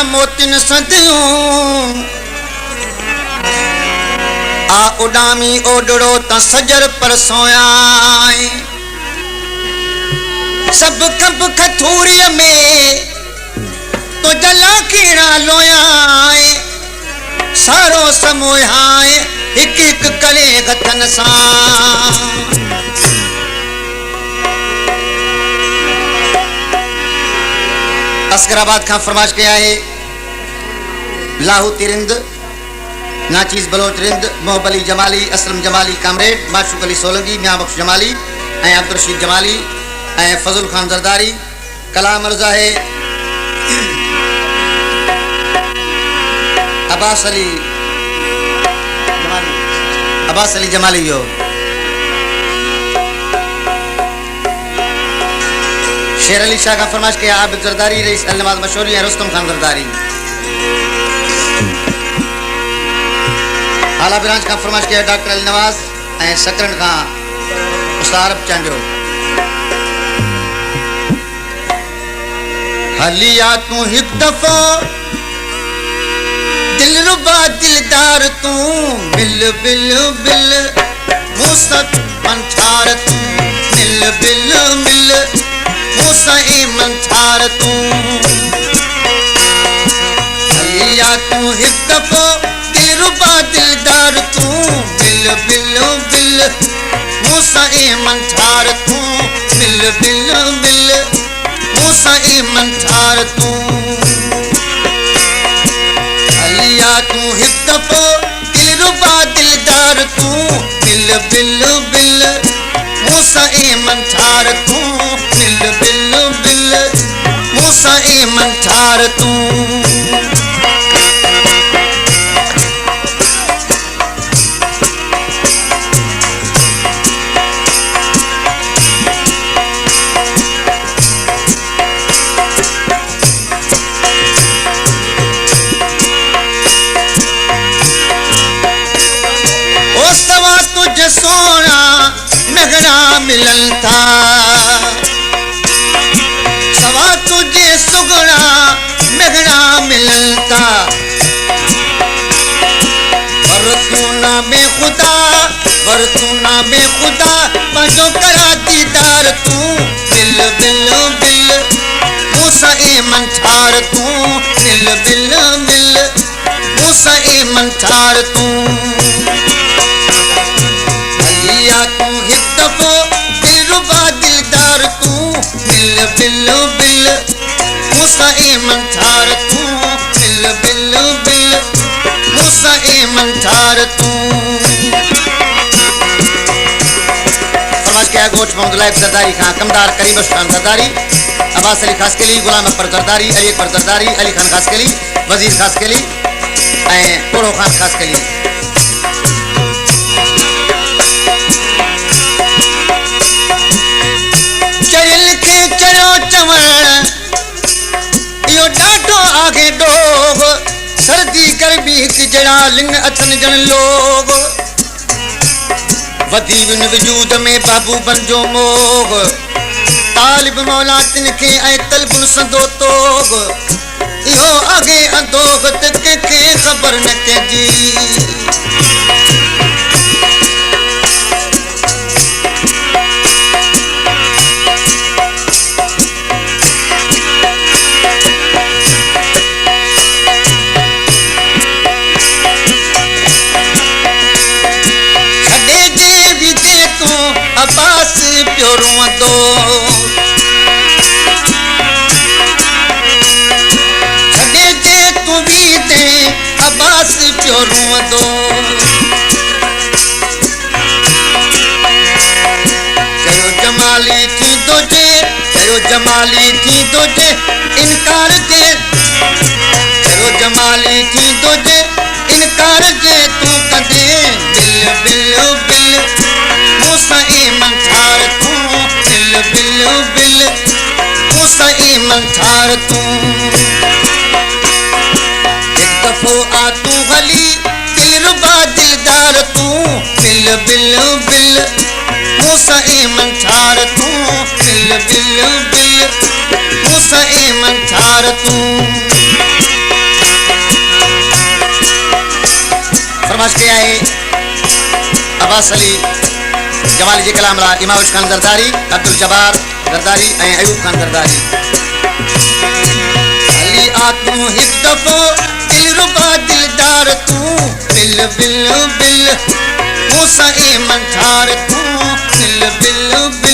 मोतिन सदियूं आ उडामी ओडड़ो त सजर पर सोयाए सब कब खथूरी में तो जला कीड़ा लोयाए सारो समोहाए एक एक करे गतन सा अस्कराबाद का फरमाश किया है लाहू तिरिंद नाचीज बलोच रिंद मोहब अली जमाली असलम जमाली कामरेड माशूक अली सोलंगी मियां बख्श जमाली अब्दुल रशीद जमाली फजल खान जरदारी कलाम अर्जा है अब्बास अली जमाली यो शेर अली शाह का फरमाश किया आबिद जरदारी रईस अल नवाज मशहूरी है रुस्तम खान जरदारी आला ब्रांच का फरमाश किया डॉक्टर अली नवाज सकरन खान उस्ताद चांजो हलिया तू एक दफा दिलरुबा दिलदार तू बिल बिल बिल मुसत पंछार तू मिल बिल मिल मुसई मंछार तू हलिया तू एक दफा दिलरुबा दिलदार तू बिल बिल बिल मुसई मंछार तू मिल बिल बिल मुसई मंछार तू हलिया तू एक दफा दिलरुबा दिलदार तू बिल बिल बिल मुसई मंछार तू मिल बिल बिल मुसई मंछार तू सोना नगरा मिलन था सवा तुझे सुगड़ा नगरा मिलन था बरतूना बेखुदा पंजो करा दीदार तू बिल बिल बिल मुसई मंछार तू बिल बिल बिल मुसई मंछार तू तू एक दफो दिलरुबा दिलदार तू बिल बिल बिल मुसई मंछार तू बिल बिल बिल मुसई मंछार तू फरमाश किया गोच मोहम्मद लाइफ जरदारी खान कमदार करीम खान जरदारी अब्बास अली खासकेली गुलाम अकबर जरदारी अली अकबर जरदारी अली खान खासकेली वजीर खासकेली कोड़ो खान खासकेली यो डाटो आगे डोग सर्दी गर्मी की जड़ा लिंग अथन जन लोग वधी बिन वजूद में बाबू बनजो मोग तालिब मौला तिनके ऐ तलबुन संदो तोग यो आगे अंदोग तक के खबर न के जी अब्बास प्योरुआ दो छड़े जे तू भी दे अब्बास प्योरुआ दो कयो जमाली थी दोजे इनकार जे कयो जमाली थी दोजे इनकार जे तू कदे बिल बिल बिल मुसई मंछार तू बिल बिल बिल मुसई मंछार तू एक दफो आ तू गली दिलरुबा दिलदार तू बिल बिल बिल मुसई मंछार तू बिल बिल बिल मुसई मंछार तू कया है अब्बास अली जमाली जे कलाम ला इमामुश खान जरदारी, अब्दुल जब्बार जरदारी ऐं अयूब खान जरदारी। अली आ तू हिक दफ़ो दिलरुबा दिलदार तू बिल बिल बिल मूसा ए मंठार तू बिल बिल बिल